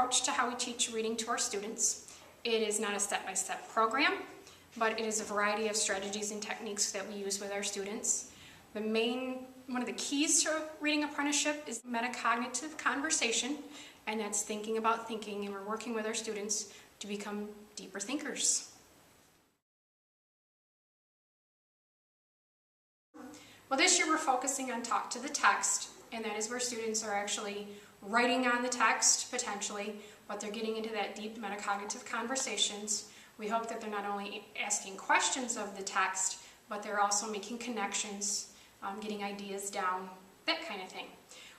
approach to how we teach reading to our students. It is not a step-by-step program, but it is a variety of strategies and techniques that we use with our students. One of the keys to reading apprenticeship is metacognitive conversation, and that's thinking about thinking, and we're working with our students to become deeper thinkers. Well, this year we're focusing on talk to the text, and that is where students are actually writing on the text, potentially, but they're getting into that deep metacognitive conversations. We hope that they're not only asking questions of the text, but they're also making connections, getting ideas down, that kind of thing.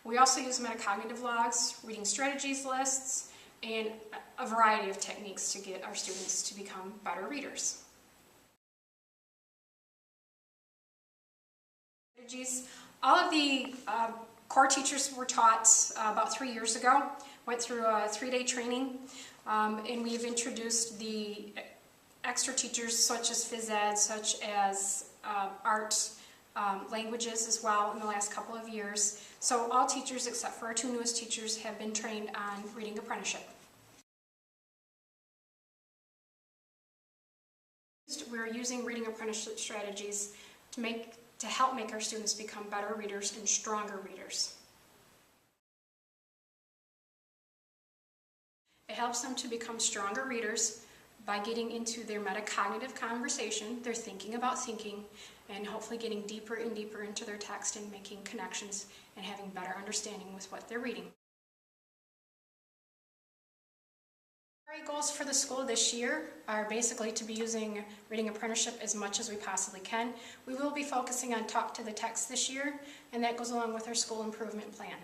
We also use metacognitive logs, reading strategies lists, and a variety of techniques to get our students to become better readers. All of the core teachers were taught about 3 years ago, went through a 3-day training, and we've introduced the extra teachers such as phys ed, such as art, languages as well in the last couple of years. So all teachers except for our 2 newest teachers have been trained on reading apprenticeship. We're using reading apprenticeship strategies to help make our students become better readers and stronger readers. It helps them to become stronger readers by getting into their metacognitive conversation, their thinking about thinking, and hopefully getting deeper and deeper into their text and making connections and having better understanding with what they're reading. Our goals for the school this year are basically to be using reading apprenticeship as much as we possibly can. We will be focusing on talk to the text this year, and that goes along with our school improvement plan.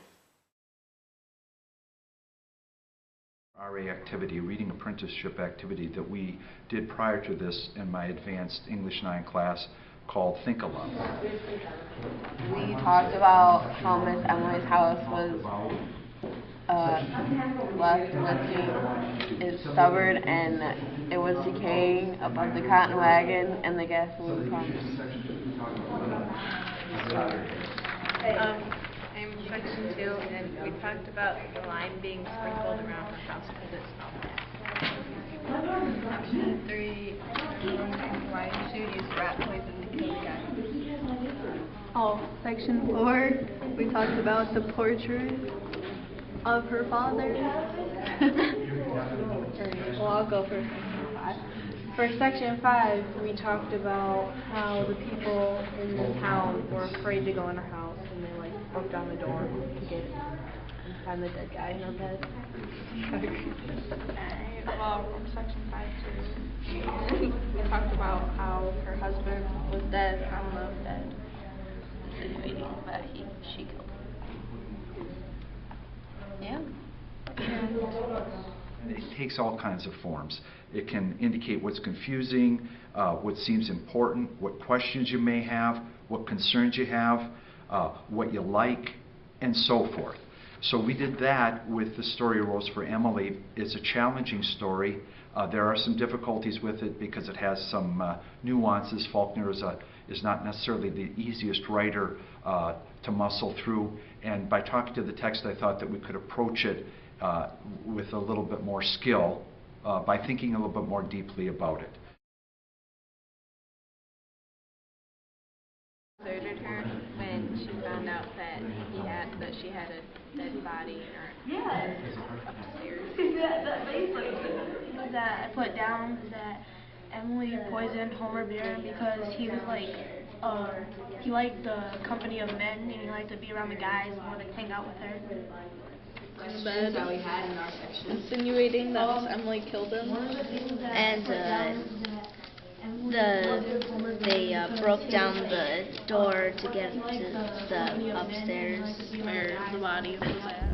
RA activity, reading apprenticeship activity that we did prior to this in my advanced English 9 class called Think Aloud. We talked about how Miss Emily's house was left lifting is stubborn and it was decaying above the cotton wagon and the gasoline pumps. I'm section 2, and we talked about the lime being sprinkled around her house because it smelled bad. Section 3, why she would use rat poison to kill the guy. Section 4, we talked about the portrait of her father. Well, I'll go for section 5. For section 5, we talked about how the people in the town were afraid to go in her house and they broke down the door to get and find the dead guy in her bed. Well, from section 5 to we talked about how her husband was dead, found love dead, insinuating that she killed him. Yeah. It takes all kinds of forms. It can indicate what's confusing, what seems important, what questions you may have, what concerns you have, what you like, and so forth. So we did that with the story Rose for Emily. It's a challenging story. There are some difficulties with it because it has some nuances. Faulkner is not necessarily the easiest writer to muscle through, and by talking to the text I thought that we could approach it with a little bit more skill by thinking a little bit more deeply about it. Deserted her when she found out that she had a dead body in her upstairs. That I put down that Emily poisoned Homer Bear because he was he liked the company of men and he liked to be around the guys and wanted to hang out with her. Questions that we had in our section. Insinuating that Miss Emily killed him. And they broke down the door to get to the upstairs where the body was at.